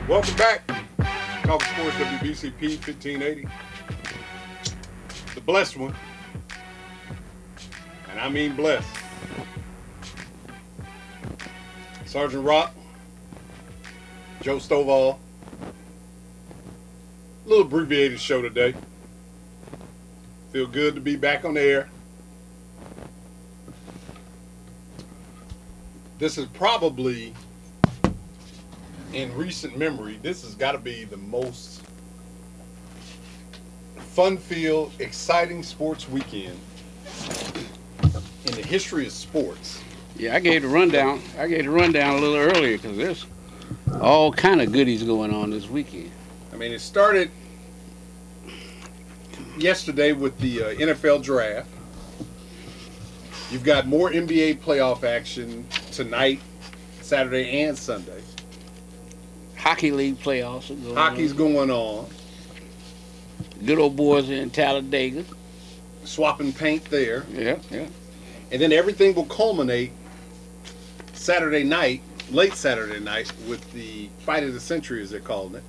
Welcome back. Talk Sports WBCP 1580. The blessed one. And I mean blessed. Sergeant Rock, Joe Stovall. A little abbreviated show today. Feel good to be back on the air. This is probably, in recent memory, this has got to be the most fun-filled, exciting sports weekend in the history of sports. Yeah, I gave the rundown. A little earlier because there's all kind of goodies going on this weekend. I mean, it started yesterday with the NFL draft. You've got more NBA playoff action tonight, Saturday and Sunday. Hockey league playoffs are going Hockey's on. going on. Good old boys in Talladega. Swapping paint there. Yeah. And then everything will culminate Saturday night, late Saturday night, with the fight of the century, as they're calling it.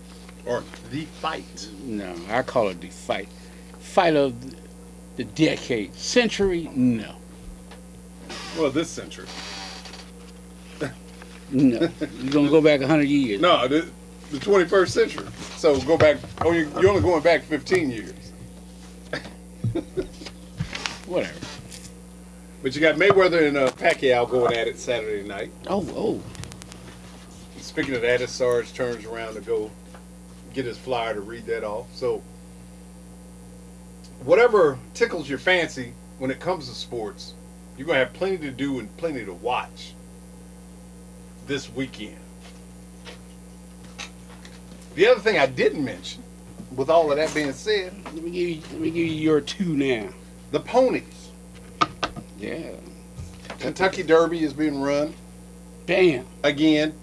Or the fight. No, I call it the fight. Fight of the decade. Century? No. Well, this century. No. You're going to go back 100 years. No, the 21st century. So go back, you're only going back 15 years. Whatever. But you got Mayweather and Pacquiao going at it Saturday night. Oh. Speaking of that, as Sarge turns around to go get his flyer to read that off. So whatever tickles your fancy when it comes to sports, you're going to have plenty to do and plenty to watch this weekend. The other thing I didn't mention, with all of that being said, Let me give you your two now. the ponies. Yeah. Kentucky Derby is being run Bam. again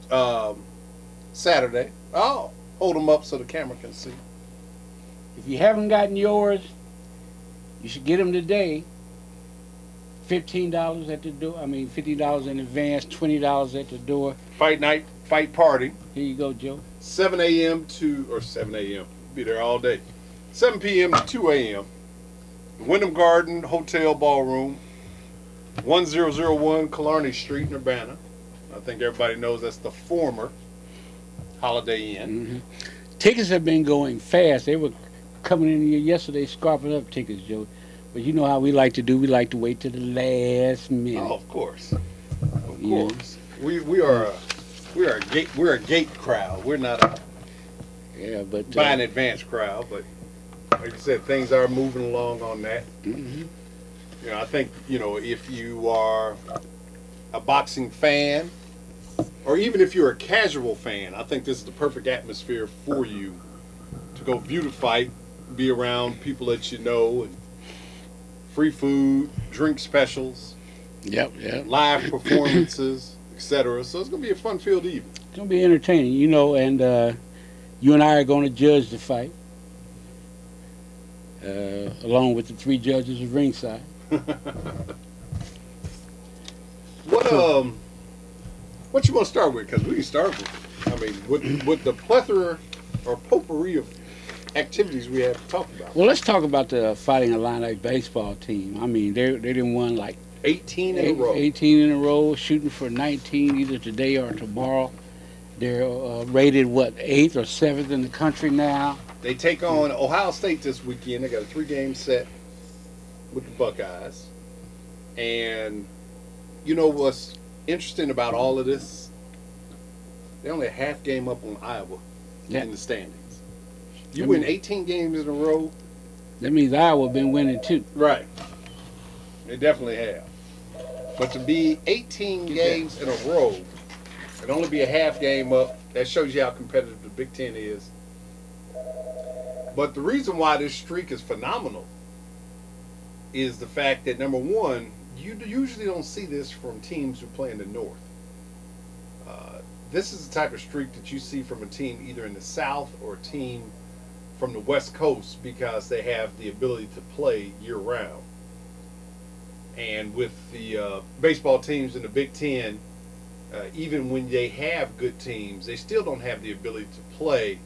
Saturday. Oh, hold them up so the camera can see. If you haven't gotten yours, you should get them today. $15 at the door. $50 in advance, $20 at the door. Fight night, fight party, Here you go, Joe. 7 a.m. to 7 a.m. Be there all day. 7 p.m. to 2 a.m. Wyndham Garden Hotel Ballroom, 1001 Killarney Street in Urbana. I think everybody knows that's the former Holiday Inn. Mm-hmm. Tickets have been going fast. They were coming in here yesterday, scarping up tickets, Joe. But you know how we like to do. We like to wait to the last minute. Oh, of course, of Yeah. course. We're a gate crowd. We're not a buy in advance crowd. But like you said, things are moving along on that. Mm-hmm. You know, I think, if you are a boxing fan, or even if you're a casual fan, I think this is the perfect atmosphere for you to go view the fight, be around people that you know, and free food, drink specials, Yep. live performances, etc. So it's going to be a fun-filled evening. It's going to be entertaining, and you and I are going to judge the fight, along with the three judges of ringside. What you want to start with? Because we can start with the plethora or potpourri of activities we have to talk about. Well, let's talk about the Fighting Illini baseball team. They didn't won like 18 in a row. 18 in a row, shooting for 19 either today or tomorrow. They're rated 8th or 7th in the country now. They take on Ohio State this weekend. They got a 3-game set with the Buckeyes. And you know what's interesting about all of this? They're only a half game up on Iowa in the standings. You win 18 games in a row. That means Iowa been winning too. Right. They definitely have. But to be 18 games in a row and only be a half game up, that shows you how competitive the Big Ten is. But the reason why this streak is phenomenal is the fact that, number one, you usually don't see this from teams who play in the North. This is the type of streak that you see from a team either in the South or a team from the West Coast, because they have the ability to play year-round. And with the baseball teams in the Big Ten, even when they have good teams, they still don't have the ability to play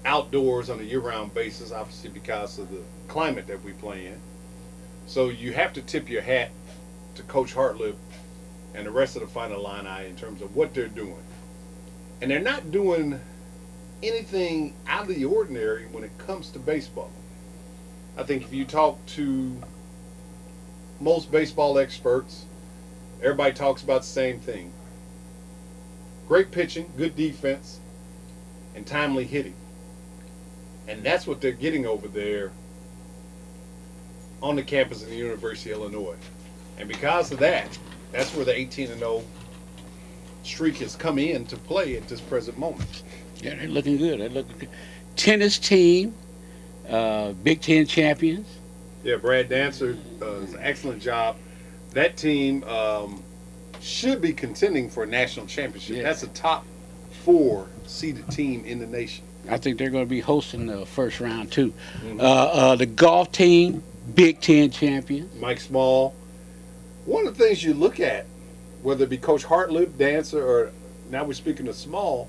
outdoors on a year-round basis, obviously because of the climate that we play in. So you have to tip your hat to Coach Hartlib and the rest of the Final Illini in terms of what they're doing. And they're not doing anything out of the ordinary when it comes to baseball. I think if you talk to most baseball experts, everybody talks about the same thing. Great pitching, good defense, and timely hitting. And that's what they're getting over there on the campus of the University of Illinois. And because of that, that's where the 18-0 streak has come in to play at this present moment. Yeah, they're looking good. They're looking good. Tennis team, Big Ten champions. Yeah, Brad Dancer does an excellent job. That team should be contending for a national championship. Yeah. That's a top 4 seeded team in the nation. I think they're going to be hosting the first round too. Mm-hmm. The golf team, Big Ten champions. Mike Small. One of the things you look at, whether it be Coach Hartlib, Dancer, or now we're speaking of Small,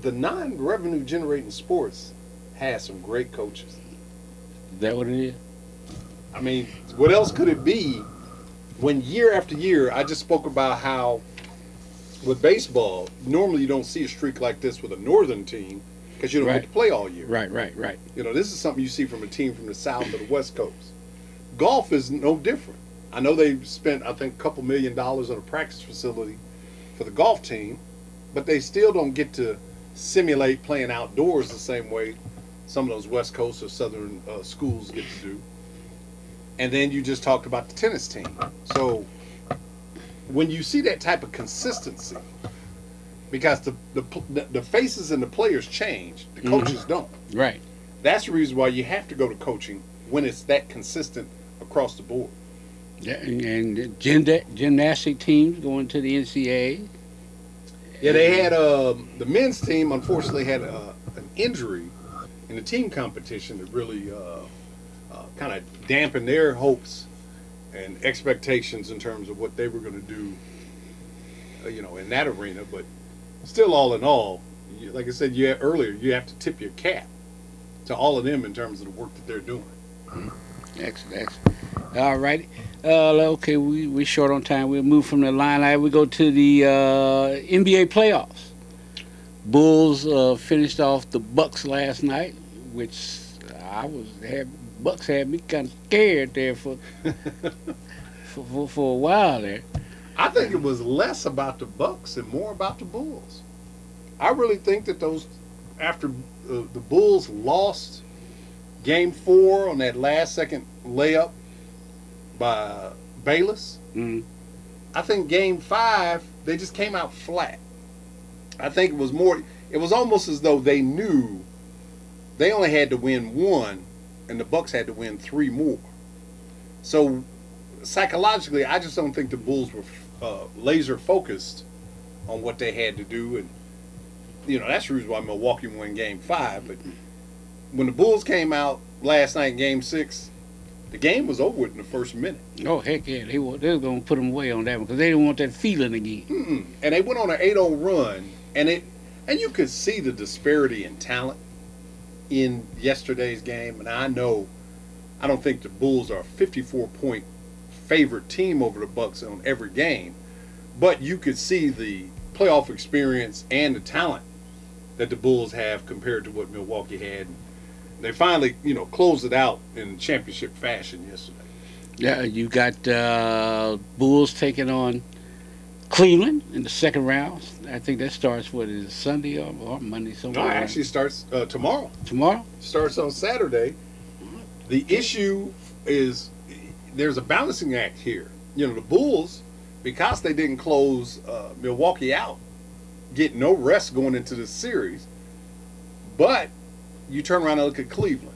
the non-revenue generating sports has some great coaches. Is that what it is? I mean, what else could it be when year after year, I just spoke about how with baseball, normally you don't see a streak like this with a northern team because you don't get to play all year. Right. You know, this is something you see from a team from the South or the West Coast. Golf is no different. I know they've spent, I think, a couple $1 million on a practice facility for the golf team, but they still don't get to simulate playing outdoors the same way some of those West Coast or Southern schools get to do. And then you just talked about the tennis team. So when you see that type of consistency, because the faces and the players change, the coaches don't. Right. That's the reason why you have to go to coaching when it's that consistent across the board. Yeah, and gymnastic teams going to the NCAA. Yeah, they had the men's team unfortunately had an injury in the team competition that really kind of dampened their hopes and expectations in terms of what they were going to do, in that arena. But still, all in all, like I said earlier, you have to tip your cap to all of them in terms of the work that they're doing. Excellent. All righty. Okay, we're short on time. We'll move from the line. We go to the NBA playoffs. Bulls finished off the Bucks last night, which Bucks had me kind of scared there for a while there. I think it was less about the Bucks and more about the Bulls. I really think that after the Bulls lost Game 4 on that last second layup by Bayless, I think Game 5 they just came out flat. I think it was almost as though they knew they only had to win 1 and the Bucks had to win 3 more. So psychologically, I just don't think the Bulls were laser focused on what they had to do, and that's the reason why Milwaukee won Game 5. But when the Bulls came out last night in Game 6, the game was over with in the first minute. Oh, heck yeah. They were going to put them away on that one because they didn't want that feeling again. And they went on an 8-0 run, and you could see the disparity in talent in yesterday's game. And I don't think the Bulls are a 54-point favorite team over the Bucks on every game, but you could see the playoff experience and the talent that the Bulls have compared to what Milwaukee had. They finally, closed it out in championship fashion yesterday. Yeah, you got Bulls taking on Cleveland in the second round. I think that starts, Sunday or Monday somewhere? No, it actually starts tomorrow. Tomorrow? Starts on Saturday. The issue is there's a balancing act here. The Bulls, because they didn't close Milwaukee out, get no rest going into this series. But you turn around and look at Cleveland.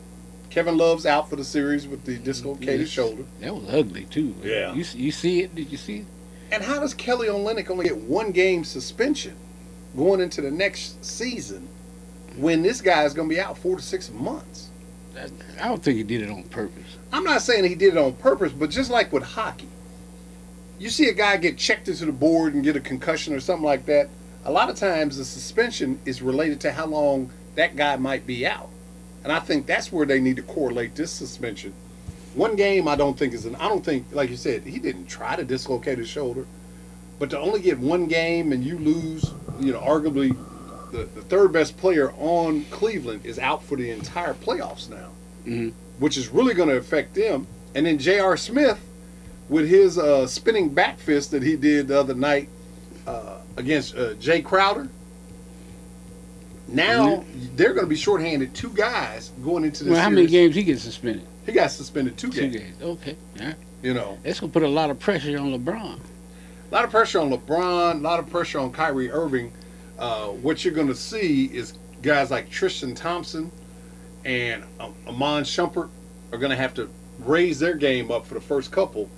Kevin Love's out for the series with the dislocated shoulder. That was ugly, too. Yeah. You see it? Did you see it? And how does Kelly Olynyk only get 1 game suspension going into the next season when this guy is going to be out 4 to 6 months? I don't think he did it on purpose. I'm not saying he did it on purpose, but just like with hockey, you see a guy get checked into the board and get a concussion or something like that, a lot of times the suspension is related to how long that guy might be out. And I think that's where they need to correlate this suspension. One game I don't think, like you said, he didn't try to dislocate his shoulder. But to only get one game and you lose, arguably the third best player on Cleveland is out for the entire playoffs now, which is really going to affect them. And then J.R. Smith, with his spinning back fist that he did the other night against Jay Crowder, now they're going to be shorthanded 2 guys going into this series. How many games he gets suspended? He got suspended 2 games. 2 games. Okay. Yeah. That's going to put a lot of pressure on LeBron. A lot of pressure on LeBron, a lot of pressure on Kyrie Irving. What you're going to see is guys like Tristan Thompson and Amon Shumpert are going to have to raise their game up for the first couple,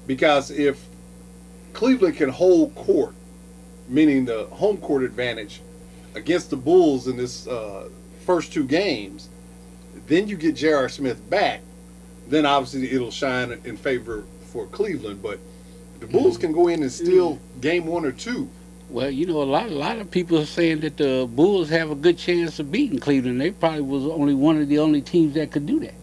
because if Cleveland can hold court, meaning the home court advantage, against the Bulls in this first 2 games, then you get J.R. Smith back, then obviously it'll shine in favor for Cleveland. But the Bulls can go in and steal game 1 or 2. Well, a lot of people are saying that the Bulls have a good chance of beating Cleveland. They probably was one of the only teams that could do that.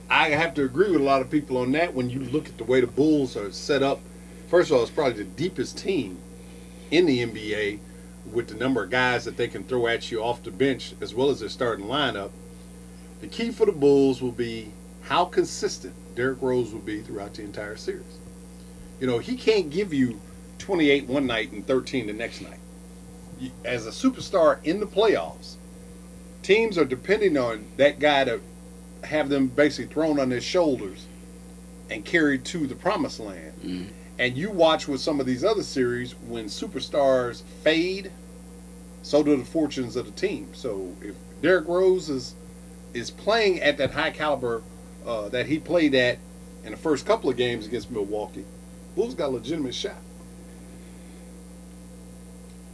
I have to agree with a lot of people on that. When you look at the way the Bulls are set up, first of all, it's probably the deepest team in the NBA with the number of guys that they can throw at you off the bench as well as their starting lineup. The key for the Bulls will be how consistent Derrick Rose will be throughout the entire series. He can't give you 28 one night and 13 the next night. As a superstar in the playoffs, teams are depending on that guy to have them basically thrown on their shoulders and carried to the promised land. And you watch with some of these other series, when superstars fade, so do the fortunes of the team. So if Derrick Rose is playing at that high caliber that he played at in the first couple of games against Milwaukee, Bulls got a legitimate shot.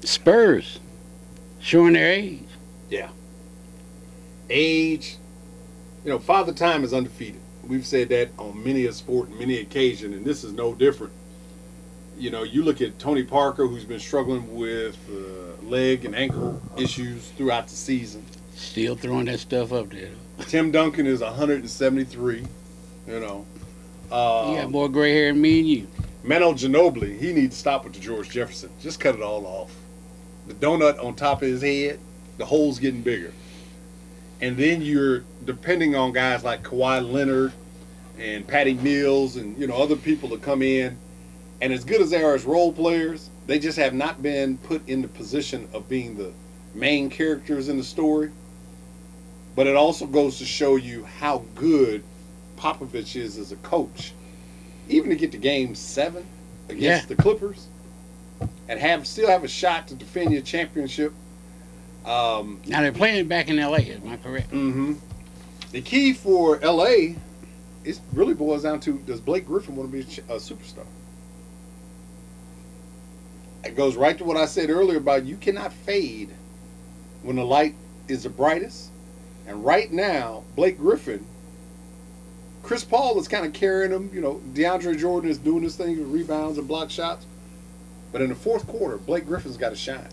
Spurs showing their age. Yeah. Age. Father Time is undefeated. We've said that on many a sport and many occasion, and this is no different. You look at Tony Parker, who's been struggling with leg and ankle issues throughout the season. Still throwing that stuff up there. Tim Duncan is 173. He got more gray hair than me and you. Manu Ginobili, he needs to stop with the George Jefferson. Just cut it all off. The donut on top of his head, the hole's getting bigger. And then you're depending on guys like Kawhi Leonard and Patty Mills and other people to come in. And as good as they are as role players, they just have not been put in the position of being the main characters in the story. But it also goes to show you how good Popovich is as a coach. Even to get to game 7 against the Clippers and still have a shot to defend your championship. Now they're playing back in L.A., am I correct? The key for L.A. really boils down to, does Blake Griffin want to be a superstar? It goes right to what I said earlier about you cannot fade when the light is the brightest. And right now, Blake Griffin, Chris Paul is kind of carrying him. DeAndre Jordan is doing his thing with rebounds and block shots. But in the fourth quarter, Blake Griffin's got to shine.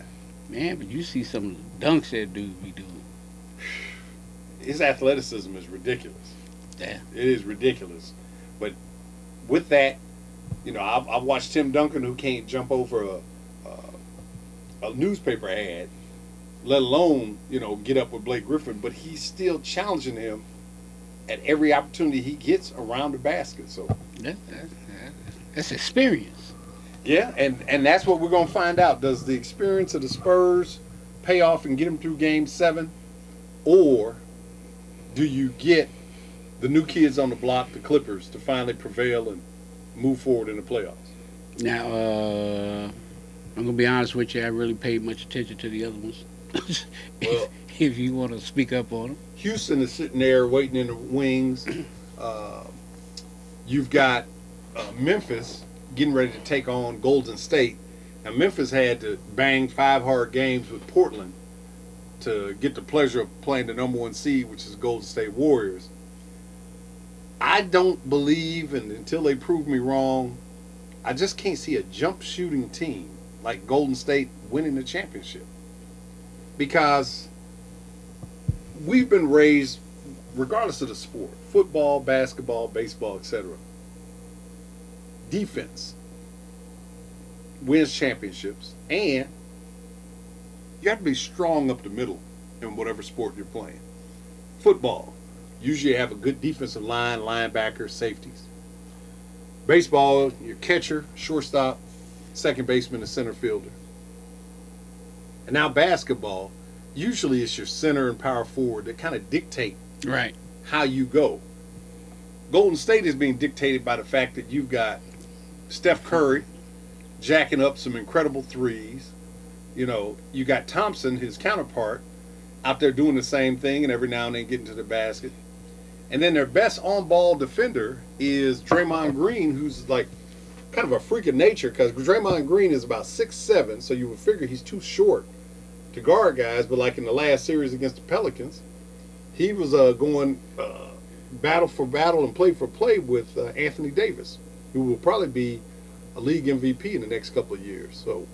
Man, but you see some of the dunks that dude be doing. His athleticism is ridiculous. Yeah. It is ridiculous. But with that, I've watched Tim Duncan, who can't jump over a newspaper ad, let alone, get up with Blake Griffin, but he's still challenging him at every opportunity he gets around the basket. So that's experience. Yeah, and that's what we're going to find out. Does the experience of the Spurs pay off and get them through Game 7? Or do you get the new kids on the block, the Clippers, to finally prevail and move forward in the playoffs? Now, I'm going to be honest with you. I really paid much attention to the other ones. Well, if you want to speak up on them. Houston is sitting there waiting in the wings. You've got Memphis getting ready to take on Golden State. Now, Memphis had to bang 5 hard games with Portland to get the pleasure of playing the number 1 seed, which is Golden State Warriors. I don't believe, and until they prove me wrong, I just can't see a jump shooting team like Golden State winning the championship. Because we've been raised, regardless of the sport, football, basketball, baseball, etc. Defense wins championships, and you have to be strong up the middle in whatever sport you're playing. Football, usually you have a good defensive line, linebackers, safeties. Baseball, your catcher, shortstop, second baseman, and center fielder. And now basketball, usually it's your center and power forward that kind of dictate Right. how you go. Golden State is being dictated by the fact that you've got Steph Curry jacking up some incredible threes. You know, you got Thompson, his counterpart, out there doing the same thing and every now and then getting to the basket. And then their best on-ball defender is Draymond Green, who's like kind of a freak of nature, because Draymond Green is about 6'7", so you would figure he's too short to guard guys. But like in the last series against the Pelicans, he was going battle for battle and play for play with Anthony Davis, who will probably be a league MVP in the next couple of years. So,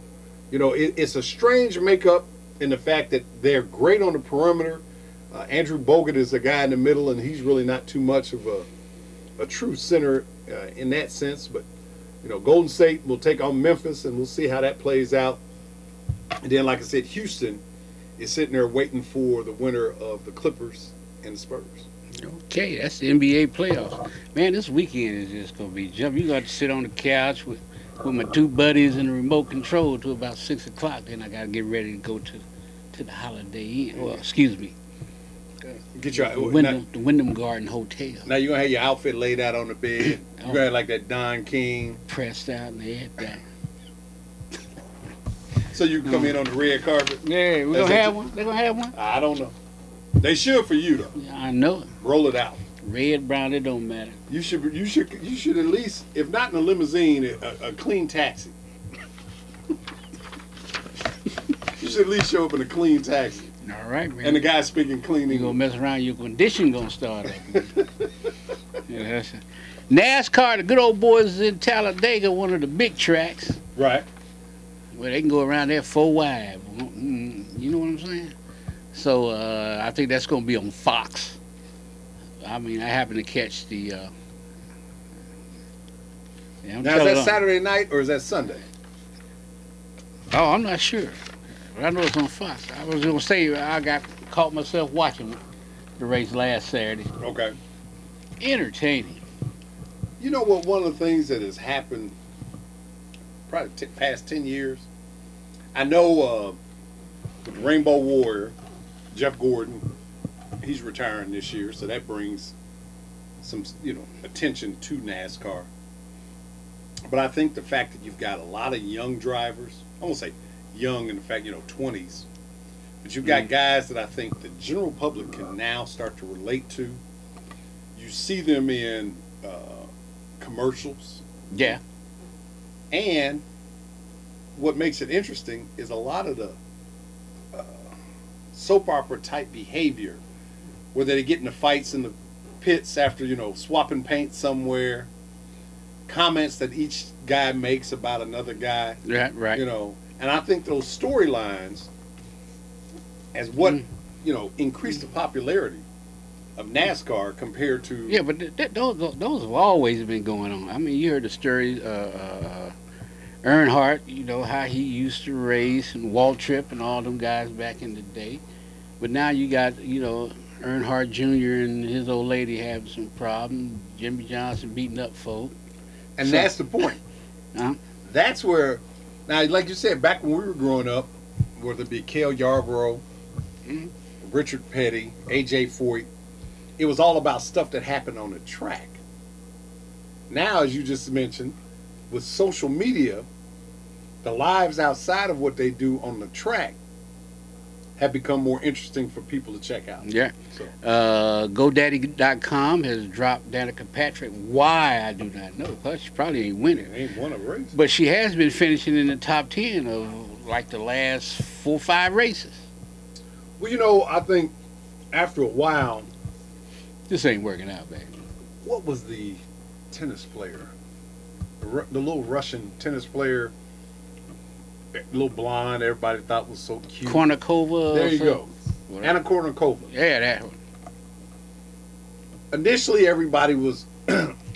you know, it's a strange makeup in the fact that they're great on the perimeter. Andrew Bogut is a guy in the middle, and he's really not too much of a true center in that sense. But, you know, Golden State will take on Memphis, and we'll see how that plays out. And then, like I said, Houston is sitting there waiting for the winner of the Clippers and the Spurs. Okay, that's the NBA playoffs. Man, this weekend is just going to be jumping. You got to sit on the couch with my two buddies in the remote control till about 6 o'clock. Then I got to get ready to go to the Holiday Inn. Well, excuse me. Get your The Wyndham Garden Hotel. Now you're going to have your outfit laid out on the bed. You're going to have like that Don King. Pressed out and everything. So you can come in on the red carpet? Yeah, we're going to have one. They're going to have one? I don't know. They should for you, though. Yeah, I know it. Roll it out. Red, brown, it don't matter. You should at least, if not in a limousine, a clean taxi. You should at least show up in a clean taxi. All right, man. And the guy speaking clean You English. gonna mess around, your condition gonna start up. Yeah, that's it. NASCAR, the good old boys in Talladega, one of the big tracks, Right. where they can go around there 4 wide. You know what I'm saying? So I think that's gonna be on Fox. I mean, I happen to catch the. Yeah, Now, is that Saturday night or is that Sunday? Oh, I'm not sure. But I know it's on Fox. I was gonna say I caught myself watching the race last Saturday. Okay. Entertaining. You know what? One of the things that has happened probably past 10 years, I know with Rainbow Warrior, Jeff Gordon, he's retiring this year, so that brings some, attention to NASCAR. But I think the fact that you've got a lot of young drivers, I won't say young in the fact, 20s, but you've got guys that I think the general public can now start to relate to. You see them in commercials. Yeah. And what makes it interesting is a lot of the soap opera type behavior where they get into fights in the pits after, swapping paint somewhere, comments that each guy makes about another guy. Yeah, right. And I think those storylines as what, increased the popularity of NASCAR compared to... Yeah, but those have always been going on. I mean, you heard the story, Earnhardt, how he used to race, and Waltrip and all them guys back in the day. But now you got, Earnhardt Jr. and his old lady having some problems, Jimmy Johnson beating up folk. And that's the point. That's where, now, like you said, back when we were growing up, whether it be Cale Yarborough, Richard Petty, A.J. Foyt, it was all about stuff that happened on the track. Now, as you just mentioned, with social media, the lives outside of what they do on the track have become more interesting for people to check out. Yeah. So. GoDaddy.com has dropped Danica Patrick. Why, I do not know. Because she probably ain't winning. Ain't won a race. But she has been finishing in the top 10 of like the last 4 or 5 races. Well, I think after a while... This ain't working out, baby. What was the tennis player? the little Russian tennis player, little blonde, everybody thought was so cute. Kornikova. There you go. Anna Kournikova. Yeah, that one. Initially, everybody was,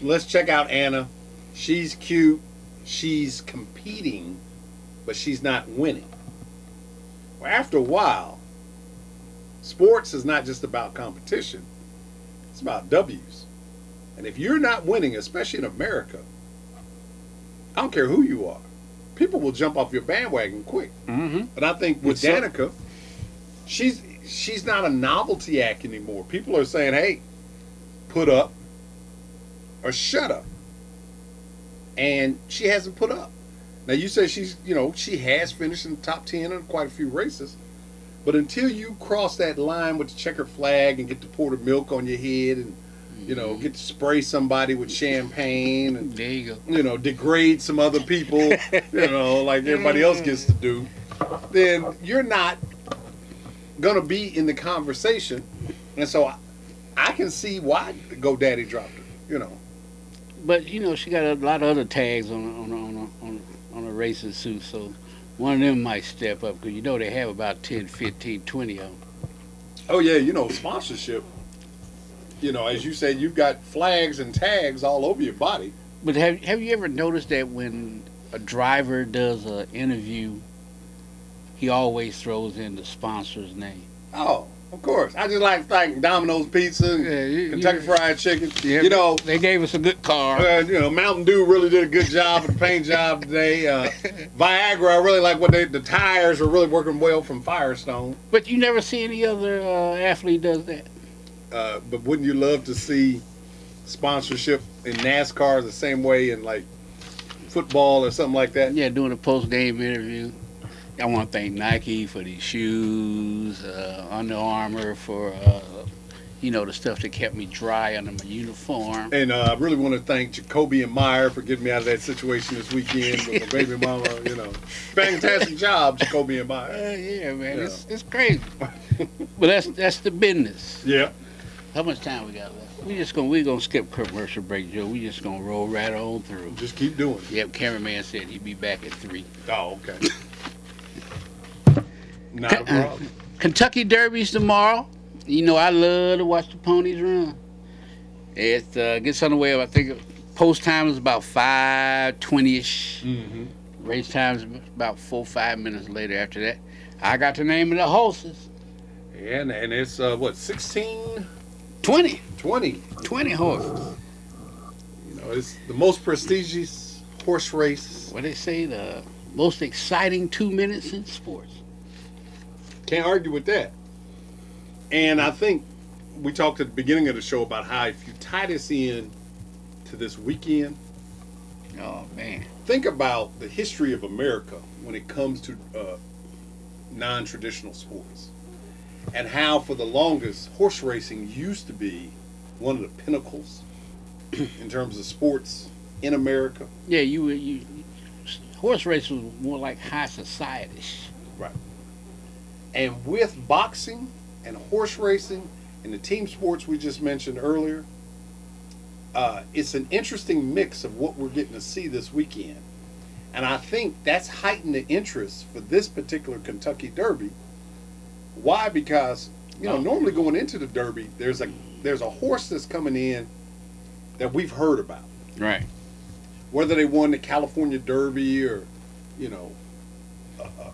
let's check out Anna. She's cute. She's competing, but she's not winning. Well, after a while, sports is not just about competition. It's about W's. And if you're not winning, especially in America, I don't care who you are, people will jump off your bandwagon quick. Mm-hmm. And I think with Danica, she's not a novelty act anymore. People are saying, hey, put up or shut up. And she hasn't put up. Now you say she has finished in the top 10 in quite a few races. But until you cross that line with the checkered flag and get to pour the milk on your head and, get to spray somebody with champagne and, there you go. Degrade some other people, like everybody else gets to do, then you're not going to be in the conversation. And so I can see why GoDaddy dropped her, But, she got a lot of other tags on a racing suit, so one of them might step up because they have about 10, 15, 20 of them. Oh, yeah, sponsorship. As you said, you've got flags and tags all over your body. But have you ever noticed that when a driver does an interview, he always throws in the sponsor's name? Oh, of course. I just like thanking Domino's Pizza, Kentucky Fried Chicken. Yeah, they gave us a good car. Mountain Dew really did a good job with the paint job today. Viagra, I really like the tires are really working well from Firestone. But you never see any other athlete does that. But wouldn't you love to see sponsorship in NASCAR the same way in like football or something like that? Yeah, doing a post-game interview. I want to thank Nike for these shoes, Under Armour for, the stuff that kept me dry under my uniform. And I really want to thank Jacoby and Meyer for getting me out of that situation this weekend with my baby mama, Fantastic job, Jacoby and Meyer. Yeah, man, it's crazy. But that's the business. Yeah. How much time we got left? We're gonna skip commercial break, Joe. We just gonna roll right on through. Just keep doing it. Yep, cameraman said he'd be back at 3. Oh, okay. Not a problem. Kentucky Derby's tomorrow. I love to watch the ponies run. It gets underway. I think post time is about 5:20ish. Mm-hmm. Race time is about 4 or 5 minutes later. After that, I got the name of the horses. And it's 16? 20. 20 horses. It's the most prestigious horse race. What they say, the most exciting 2 minutes in sports. Can't argue with that. And I think we talked at the beginning of the show about how if you tie this in to this weekend, oh man, think about the history of America when it comes to non-traditional sports, and how for the longest horse racing used to be one of the pinnacles in terms of sports in America. Yeah, you horse racing was more like high society. Right. And with boxing and horse racing and the team sports we just mentioned earlier, it's an interesting mix of what we're getting to see this weekend. And I think that's heightened the interest for this particular Kentucky Derby. Why? Because, normally going into the Derby, there's a horse that's coming in that we've heard about. Right. Whether they won the California Derby or,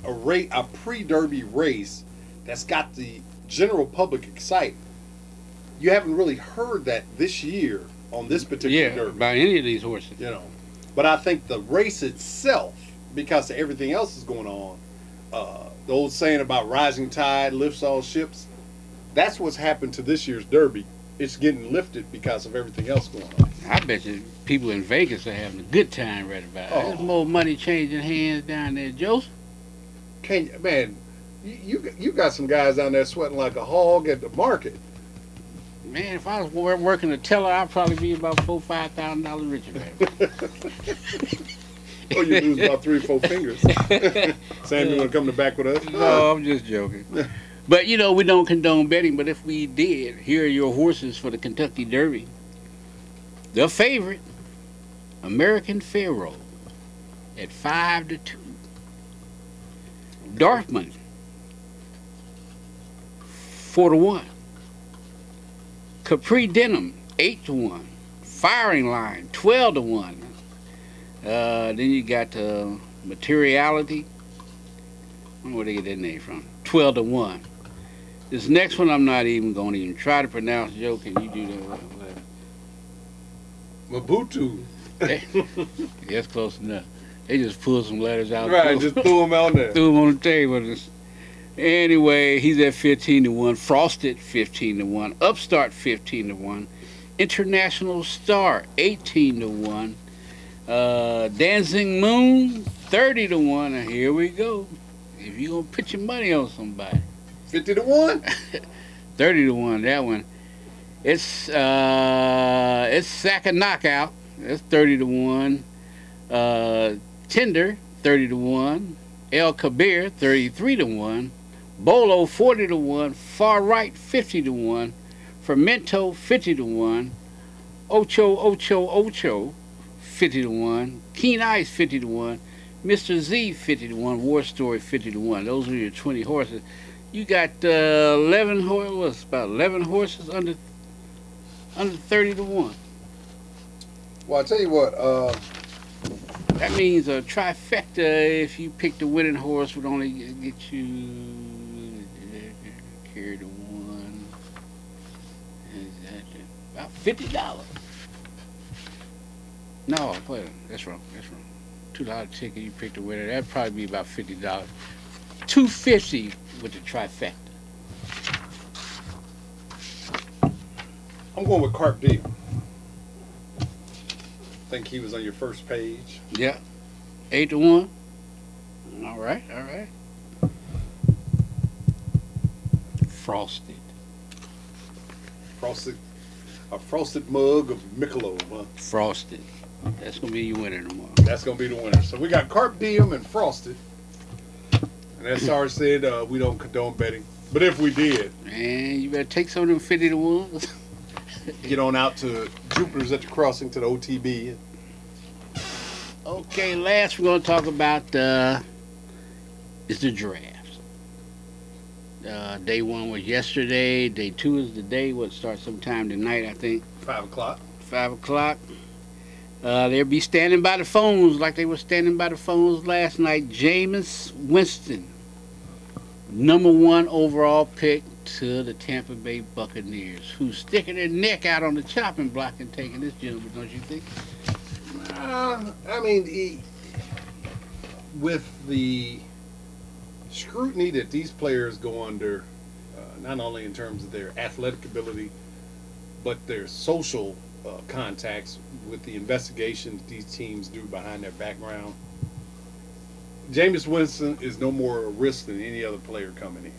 a pre-Derby race that's got the general public excited. You haven't really heard that this year on this particular Derby. By any of these horses. But I think the race itself, because of everything else is going on, the old saying about rising tide lifts all ships, that's what's happened to this year's Derby. It's getting lifted because of everything else going on. I bet you people in Vegas are having a good time right about it. There's more money changing hands down there, Joseph. Man, you got some guys down there sweating like a hog at the market. Man, if I was working a teller, I'd probably be about $4,000 or $5,000 richer, man. Oh, you lose about 3 or 4 fingers. Sam, you want to come to back with us? No, I'm just joking. But, we don't condone betting, but if we did, here are your horses for the Kentucky Derby. The favorite, American Pharaoh at 5-2. Dorfman 4-1. Capri Denim 8-1. Firing Line 12-1. Then you got Materiality. I don't know where they get that name from. 12-1. This next one I'm not even going to even try to pronounce. Joe, can you do that? Mabutu. That's close enough. They just pulled some letters out. Right, just threw them out there. Threw them on the table. Anyway, he's at 15-1. Frosted 15-1. Upstart 15-1. International Star 18-1. Dancing Moon 30-1. Now here we go. If you're gonna put your money on somebody, 50-1. 30-1. That one. It's Sack a Knockout. That's 30-1. Tinder 30-1. El Kabir 33-1. Bolo 40-1. Far Right 50-1. Fermento 50-1. Ocho Ocho Ocho 50-1. Keen Ice 50-1. Mr. Z 50-1. War Story 50-1. Those are your 20 horses. You got 11 horses. What's about 11 horses under 30-1. Well, I tell you what. That means a trifecta. If you pick the winning horse, would only get you carry the one. About $50. No, wait, that's wrong. That's wrong. $2 ticket. You pick the winner. That'd probably be about $50. $250 with the trifecta. I'm going with Carp Diem. I think he was on your first page. Yeah. 8-1. All right, all right. Frosted. A frosted mug of Michelob, huh? Frosted. That's going to be your winner tomorrow. That's going to be the winner. So we got Carp Diem and Frosted. And as Sarge said, we don't condone betting. But if we did, Man, you better take some of them 50-1s. get on out to Jupiter's at the Crossing to the OTB. Okay, last we're going to talk about is the drafts. Day 1 was yesterday. Day 2 is the day. What starts sometime tonight, I think. 5 o'clock. 5 o'clock. They'll be standing by the phones like they were standing by the phones last night. Jameis Winston, #1 overall pick to the Tampa Bay Buccaneers, who's sticking their neck out on the chopping block and taking this gentleman, don't you think? I mean, with the scrutiny that these players go under, not only in terms of their athletic ability, but their social contacts with the investigations these teams do behind their background, Jameis Winston is no more a risk than any other player coming in.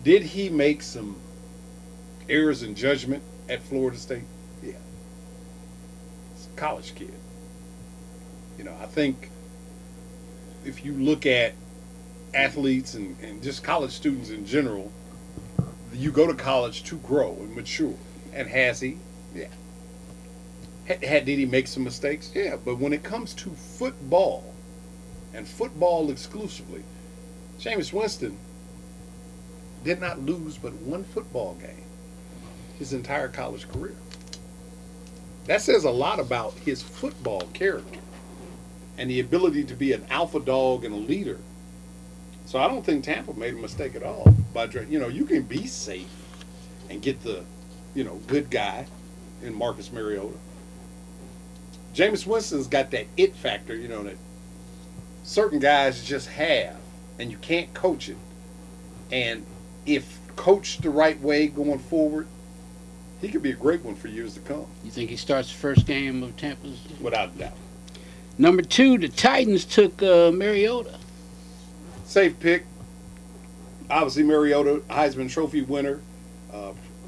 Did he make some errors in judgment at Florida State? Yeah. It's a college kid. You know, I think if you look at athletes and just college students in general, you go to college to grow and mature. And has he? Yeah. Did he make some mistakes? Yeah. But when it comes to football, and football exclusively, Jameis Winston did not lose but one football game his entire college career. That says a lot about his football character and the ability to be an alpha dog and a leader. So I don't think Tampa made a mistake at all. But, you know, you can be safe and get the, good guy in Marcus Mariota. Jameis Winston's got that it factor, that certain guys just have, and you can't coach it. And if coached the right way going forward, he could be a great one for years to come. You think he starts the first game of Tampa's? Without a doubt. #2, the Titans took Mariota. Safe pick. Obviously, Mariota, Heisman Trophy winner,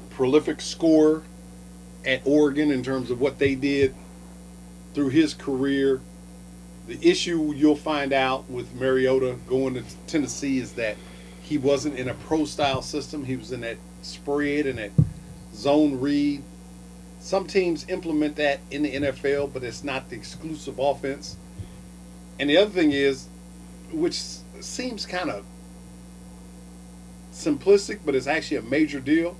prolific scorer at Oregon in terms of what they did through his career. The issue you'll find out with Mariota going to Tennessee is that he wasn't in a pro-style system. He was in that spread and that zone read Some teams implement that in the NFL, but it's not the exclusive offense. And the other thing is, which seems kind of simplistic, but it's actually a major deal.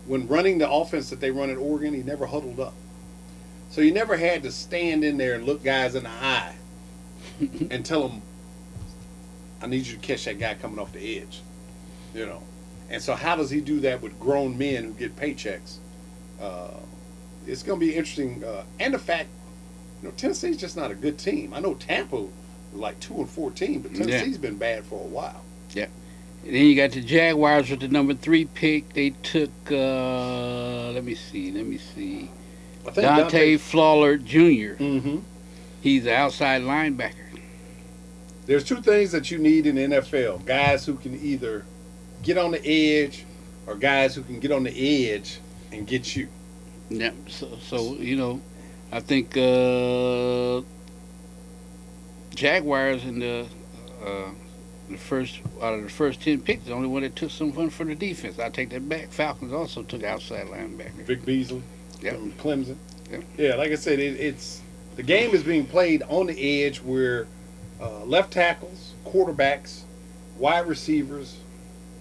When running the offense that they run at Oregon, he never huddled up. So you never had to stand in there and look guys in the eye and tell them, I need you to catch that guy coming off the edge. You know. And so how does he do that with grown men who get paychecks? It's going to be interesting. And the fact, Tennessee's just not a good team. I know Tampa was like 2-14, but Tennessee's been bad for a while. Yeah. And then you got the Jaguars with the number 3 pick. They took, let me see. Dante Fowler Jr. Mm-hmm. He's an outside linebacker. There's 2 things that you need in the NFL. Guys who can either get on the edge or guys who can get on the edge and get you. Yeah, so I think Jaguars in the first out of the first 10 picks, the only one that took someone for the defense. I take that back. Falcons also took outside linebacker. Vic Beasley from Clemson. Yep. Yeah, like I said, it's the game is being played on the edge where left tackles, quarterbacks, wide receivers,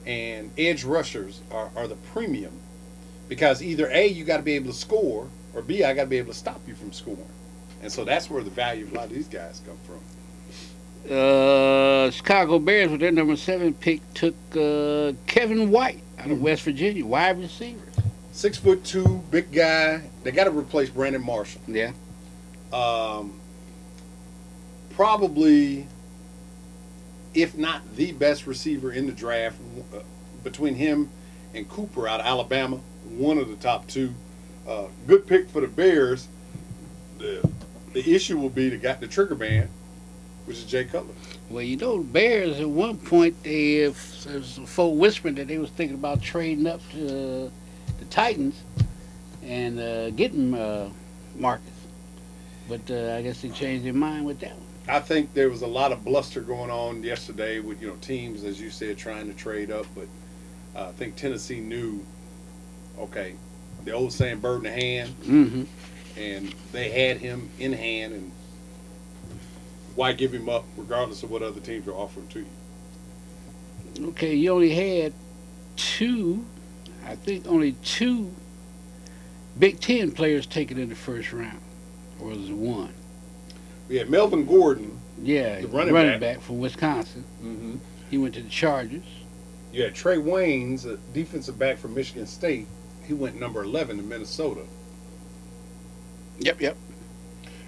and edge rushers are the premium. Because either A, you got to be able to score, or B, I got to be able to stop you from scoring. And so that's where the value of a lot of these guys come from. Chicago Bears with their number 7 pick took Kevin White out of West Virginia, wide receiver. 6'2", big guy. They got to replace Brandon Marshall. Yeah. Probably, if not the best receiver in the draft, between him and Cooper out of Alabama, one of the top 2. Good pick for the Bears. The issue will be the trigger man, which is Jay Cutler. Well, the Bears at one point, there was folk whispering that they was thinking about trading up to the Titans and getting Marcus. But I guess they changed their mind with that one. I think there was a lot of bluster going on yesterday with teams, as you said, trying to trade up. But I think Tennessee knew, okay, the old saying, bird in the hand. Mm-hmm. And they had him in hand, and why give him up regardless of what other teams are offering to you? Okay, you only had only two Big Ten players taken in the first round. Or was it one? We had Melvin Gordon, the running back from Wisconsin. Mm-hmm. He went to the Chargers. You had Trey Waynes, a defensive back from Michigan State. He went number 11 to Minnesota. Yep.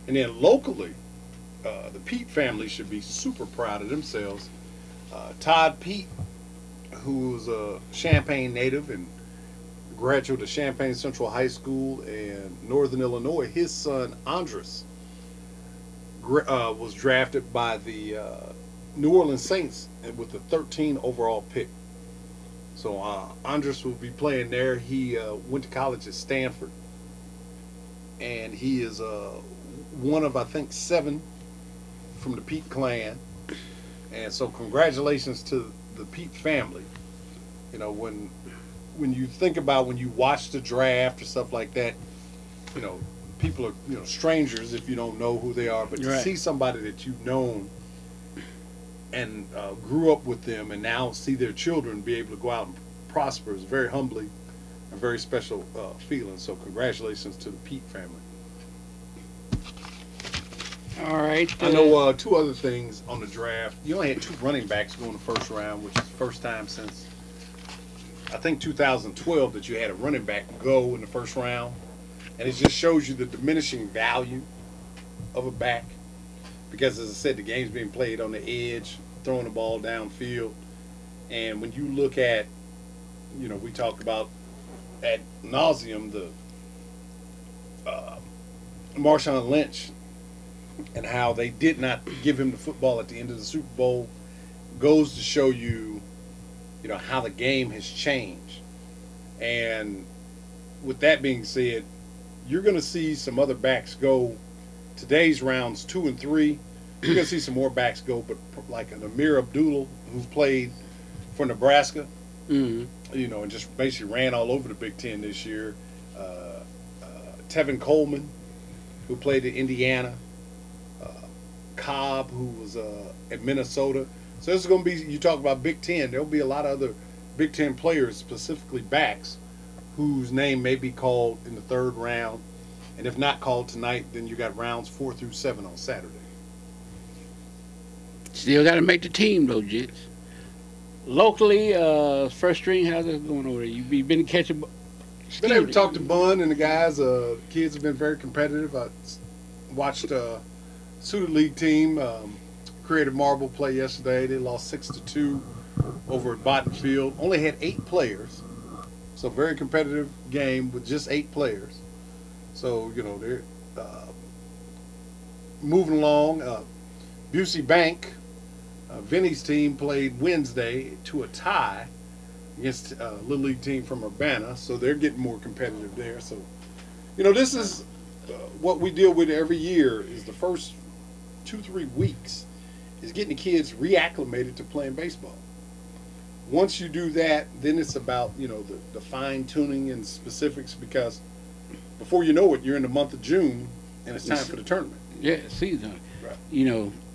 And then locally, the Pete family should be super proud of themselves. Todd Pete, who's a Champaign native and graduate of Champaign Central High School in Northern Illinois, his son Andres was drafted by the New Orleans Saints with the 13 overall pick. So Andres will be playing there. He went to college at Stanford. And he is one of, I think, 7 from the Pete clan. And so congratulations to the Pete family. When you think about when you watch the draft or stuff like that, people are, strangers if you don't know who they are. But to see somebody that you've known and grew up with them and now see their children be able to go out and prosper is very humbling. A very special feeling. So congratulations to the Pete family. All right. I know 2 other things on the draft. You only had 2 running backs go in the first round, which is the first time since, I think, 2012 that you had a running back go in the first round. And it just shows you the diminishing value of a back. Because, as I said, the game's being played on the edge, throwing the ball downfield. And when you look at, we talked about ad nauseum the Marshawn Lynch and how they did not give him the football at the end of the Super Bowl goes to show you, how the game has changed. And with that being said, you're going to see some other backs go today's rounds 2 and 3. You're going to see some more backs go, but like an Amir Abdullah who played for Nebraska. Mm-hmm. And just basically ran all over the Big Ten this year. Tevin Coleman, who played at Indiana, Cobb, who was at Minnesota. So this is going to be, you talk about Big Ten, there'll be a lot of other Big Ten players, specifically backs, whose name may be called in the third round. And if not called tonight, then you got rounds 4 through 7 on Saturday. Still got to make the team, though, Jits. Locally, first string, how's it going over there? You been catching? Been able to talk to Bun and the guys. Kids have been very competitive. I watched Suited League team Creative Marble play yesterday. They lost 6-2 over at Botton Field. Only had 8 players, so very competitive game with just 8 players. So they're moving along. Busey Bank, Vinny's team played Wednesday to a tie against a Little League team from Urbana, so they're getting more competitive there. So, this is what we deal with every year is the first 2-3 weeks is getting the kids reacclimated to playing baseball. Once you do that, then it's about, the fine-tuning and specifics, because before you know it, you're in the month of June, and it's time for the tournament. Yeah, season. Right.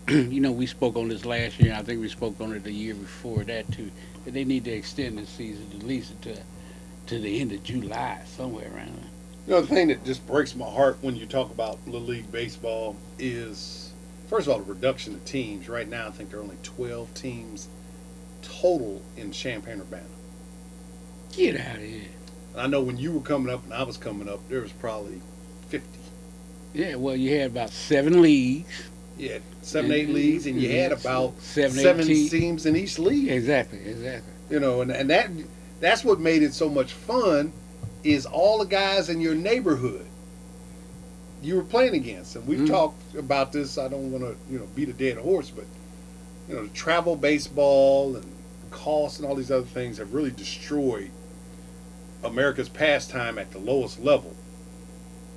We spoke on this last year. I think we spoke on it the year before that too. That they need to extend the season at least to the end of July, somewhere around there. The thing that just breaks my heart when you talk about Little League baseball is, first of all, the reduction of teams. Right now, I think there are only 12 teams total in Champaign-Urbana. Get out of here. And I know when you were coming up and I was coming up, there was probably 50. Yeah, well, you had about 7 leagues. You had 7, 8 leagues, and you had about 7 teams in each league. Exactly. And that's what made it so much fun, is all the guys in your neighborhood you were playing against. And we've talked about this. I don't want to beat a dead horse, but travel baseball and costs and all these other things have really destroyed America's pastime at the lowest level.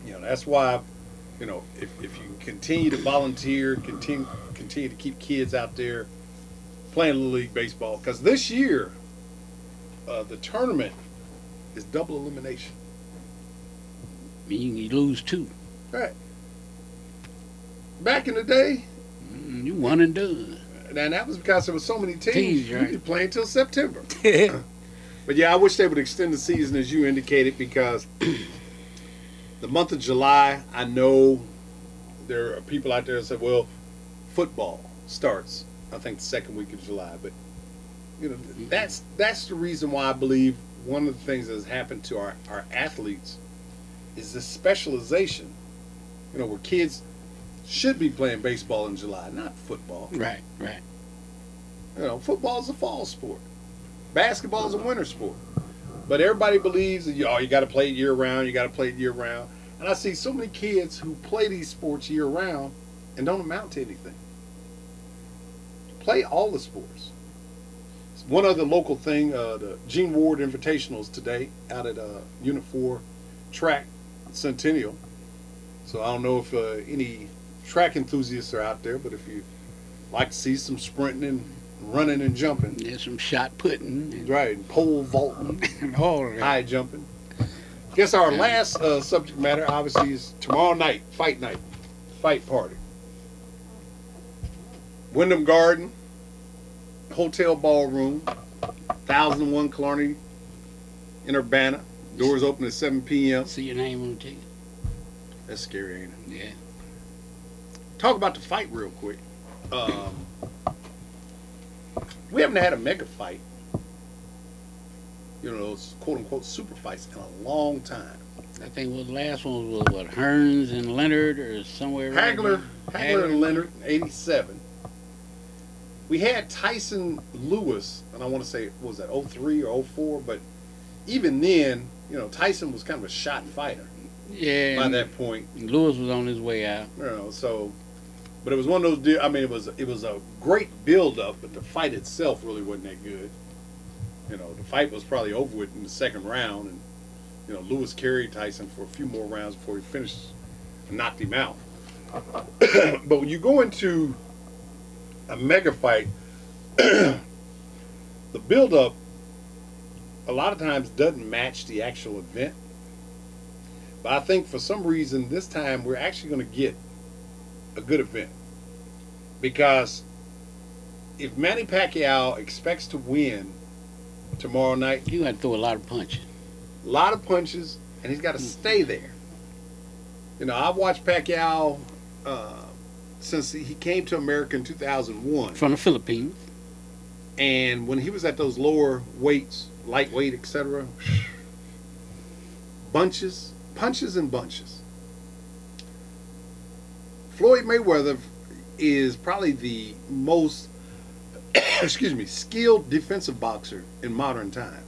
That's why if you continue to volunteer, continue to keep kids out there playing Little League baseball, because this year the tournament is double elimination. Meaning you lose 2. Right. Back in the day, you won and done. And that was because there were so many teams. Right. You could play until September. But yeah, I wish they would extend the season, as you indicated, because the month of July, I know there are people out there that say, well, football starts, I think, the second week of July. But, that's the reason why I believe one of the things that has happened to our athletes is this specialization, where kids should be playing baseball in July, not football. Right. Football is a fall sport. Basketball is a winter sport. But everybody believes that, you got to play it year-round, And I see so many kids who play these sports year-round and don't amount to anything. Play all the sports. One other local thing, the Gene Ward Invitationals today out at Unit 4 Track Centennial. So I don't know if any track enthusiasts are out there, but if you like to see some sprinting and running and jumping. There's some shot putting. Right, and pole vaulting, and all that. high jumping. Guess our last subject matter, obviously, is tomorrow night, fight party. Wyndham Garden, Hotel Ballroom, 1001 Killarney in Urbana. Doors open at 7 p.m. See your name on the ticket. That's scary, ain't it? Yeah. Talk about the fight real quick. We haven't had a mega fight, those quote-unquote super fights, in a long time. I think the last one was what, Hearns and Leonard or somewhere around Hagler and Leonard in 87. We had Tyson Lewis, and I want to say, what was that, 03 or 04? But even then, Tyson was kind of a shot fighter. Yeah. By that point, Lewis was on his way out. So, but it was one of those deals. I mean, it was a great build-up, but the fight itself really wasn't that good. The fight was probably over with in the second round, and Lewis carried Tyson for a few more rounds before he finished and knocked him out. But when you go into a mega fight, the build-up a lot of times doesn't match the actual event. But I think for some reason this time we're actually going to get a good event. Because if Manny Pacquiao expects to win tomorrow night, You got to throw a lot of punches. a lot of punches, and he's got to stay there. You know, I've watched Pacquiao since he came to America in 2001. From the Philippines. And when he was at those lower weights, lightweight, etc., bunches, punches and bunches. Floyd Mayweather is probably the most, excuse me, skilled defensive boxer in modern times.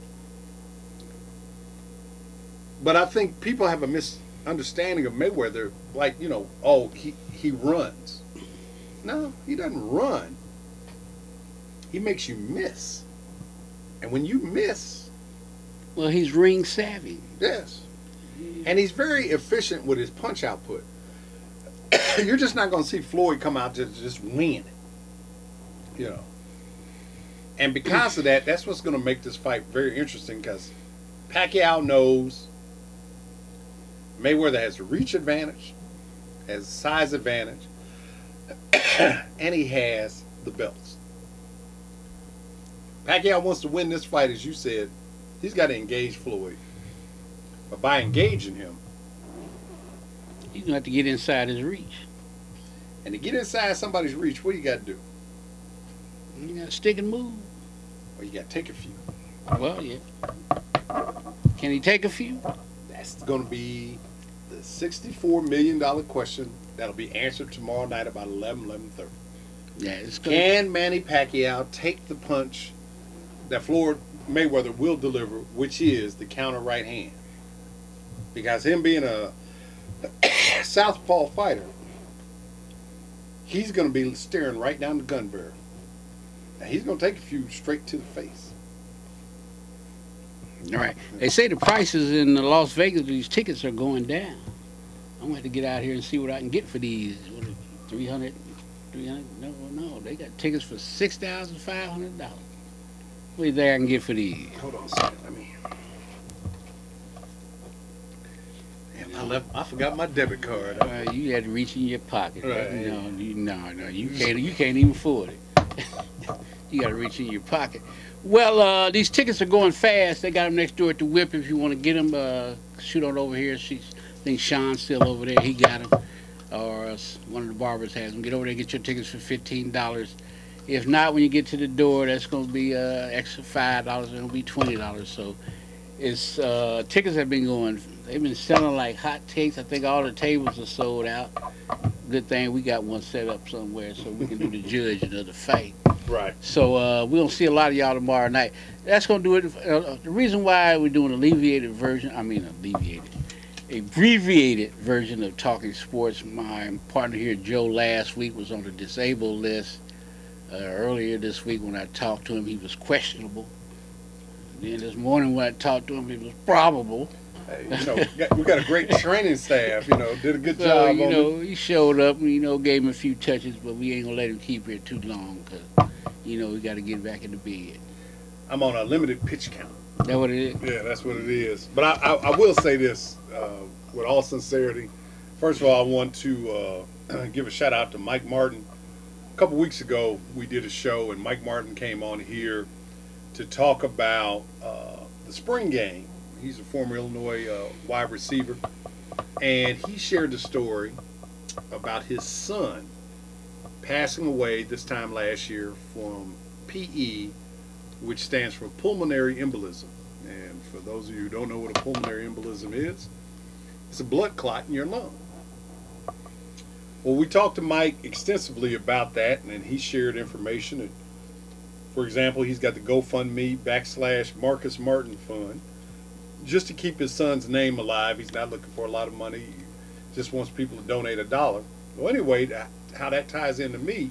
But I think people have a misunderstanding of Mayweather, like, you know, oh, he runs. No, he doesn't run. He makes you miss. And when you miss, Well, he's ring savvy. yes. And he's very efficient with his punch output. You're just not going to see Floyd come out to just win it. You know. And because of that, that's what's going to make this fight very interesting, because Pacquiao knows Mayweather has a reach advantage, has a size advantage, and he has the belts. Pacquiao wants to win this fight, as you said. He's got to engage Floyd. But by engaging him, He's going to have to get inside his reach. and to get inside somebody's reach, what do you got to do? You got to stick and move. Well, you got to take a few. Well, yeah. Can he take a few? That's going to be the $64 million question that'll be answered tomorrow night about 11:30. Yeah, it's good. Can Manny Pacquiao take the punch that Floyd Mayweather will deliver, which is the counter right hand? Because him being a southpaw fighter, he's going to be staring right down the gun barrel. Now, he's going to take a few straight to the face. All right. They say the prices in Las Vegas, these tickets are going down. I'm going to have to get out here and see what I can get for these. What, 300? No. They got tickets for $6,500. What do you think I can get for these? Hold on a second. Let me. Damn, I forgot my debit card. You had to reach in your pocket. Right. No, you can't even afford it. You got to reach in your pocket. Well, these tickets are going fast. They got them next door at the Whip. If you want to get them, shoot on over here. I think Sean's still over there. He got them, or one of the barbers has them. Get over there and get your tickets for $15. If not, when you get to the door, that's going to be extra $5. It'll be $20. So, it's tickets have been going. They've been selling like hotcakes. I think all the tables are sold out. Good thing we got one set up somewhere so we can do the judging of the fight. Right. So we're going to see a lot of y'all tomorrow night. That's going to do it. The reason why we're doing an abbreviated version of Talking Sports, my partner here, Joe, last week was on the disabled list. Earlier this week when I talked to him, he was questionable. Then this morning when I talked to him, he was probable. Hey, we got a great training staff. Did a good So, job. he showed up and, gave him a few touches, but we ain't going to let him keep here too long because, we got to get back in the bed. I'm on a limited pitch count. That what it is? Yeah, that's what it is. But I will say this with all sincerity. First of all, I want to give a shout out to Mike Martin. A couple weeks ago, we did a show, and Mike Martin came on here to talk about the spring game. He's a former Illinois wide receiver, and he shared the story about his son passing away this time last year from PE, which stands for pulmonary embolism. And for those of you who don't know what a pulmonary embolism is, it's a blood clot in your lung. Well, we talked to Mike extensively about that, and he shared information. For example, he's got the GoFundMe /Marcus Martin Fund, just to keep his son's name alive. He's not looking for a lot of money. He just wants people to donate $1. Well, anyway, how that ties into me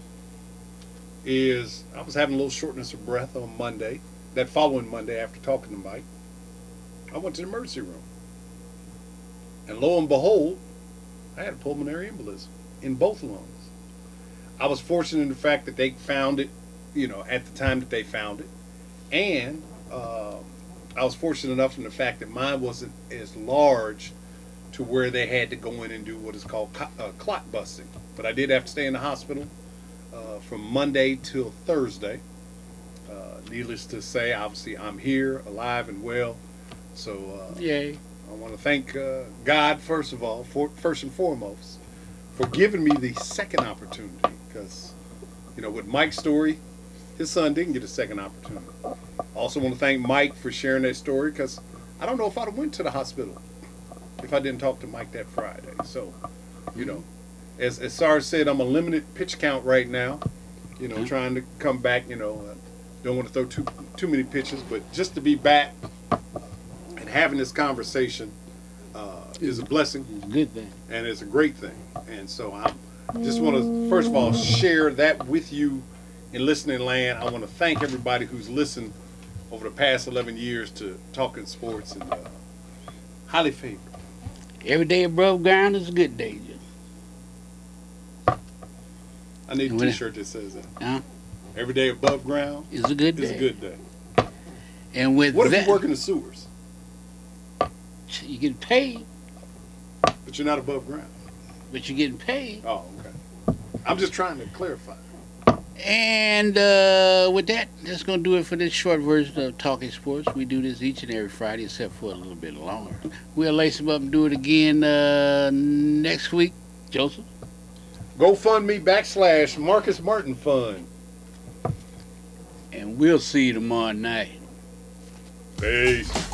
is I was having a little shortness of breath on Monday. That following Monday, after talking to Mike, I went to the emergency room. And lo and behold, I had a pulmonary embolism in both lungs. I was fortunate in the fact that they found it, at the time that they found it. And I was fortunate enough in the fact that mine wasn't as large to where they had to go in and do what is called clot busting. But I did have to stay in the hospital from Monday till Thursday. Needless to say, obviously I'm here, alive and well. So Yay. I want to thank God, first of all, first and foremost, for giving me the second opportunity. Because, you know, with Mike's story, his son didn't get a second opportunity. Also want to thank Mike for sharing that story, because I don't know if I'd have went to the hospital if I didn't talk to Mike that Friday. So, you know, as Sarge said, I'm a limited pitch count right now. You know, trying to come back. You know, don't want to throw too many pitches, but just to be back and having this conversation is a blessing. It's a good thing. And it's a great thing. And so I just want to, first of all, share that with you in listening land. I want to thank everybody who's listened over the past 11 years to Talking Sports, and highly favored. Every day above ground is a good day. I need a T-shirt that says that. Every day above ground is a good day. Is a good day. And with what that, if you work in the sewers? You get paid. But you're not above ground. But you're getting paid. Oh, okay. I'm just trying to clarify. And with that, that's going to do it for this short version of Talking Sports. We do this each and every Friday, except for a little bit longer. We'll lace them up and do it again next week. Joseph? GoFundMe / Marcus Martin Fund. And we'll see you tomorrow night. Peace.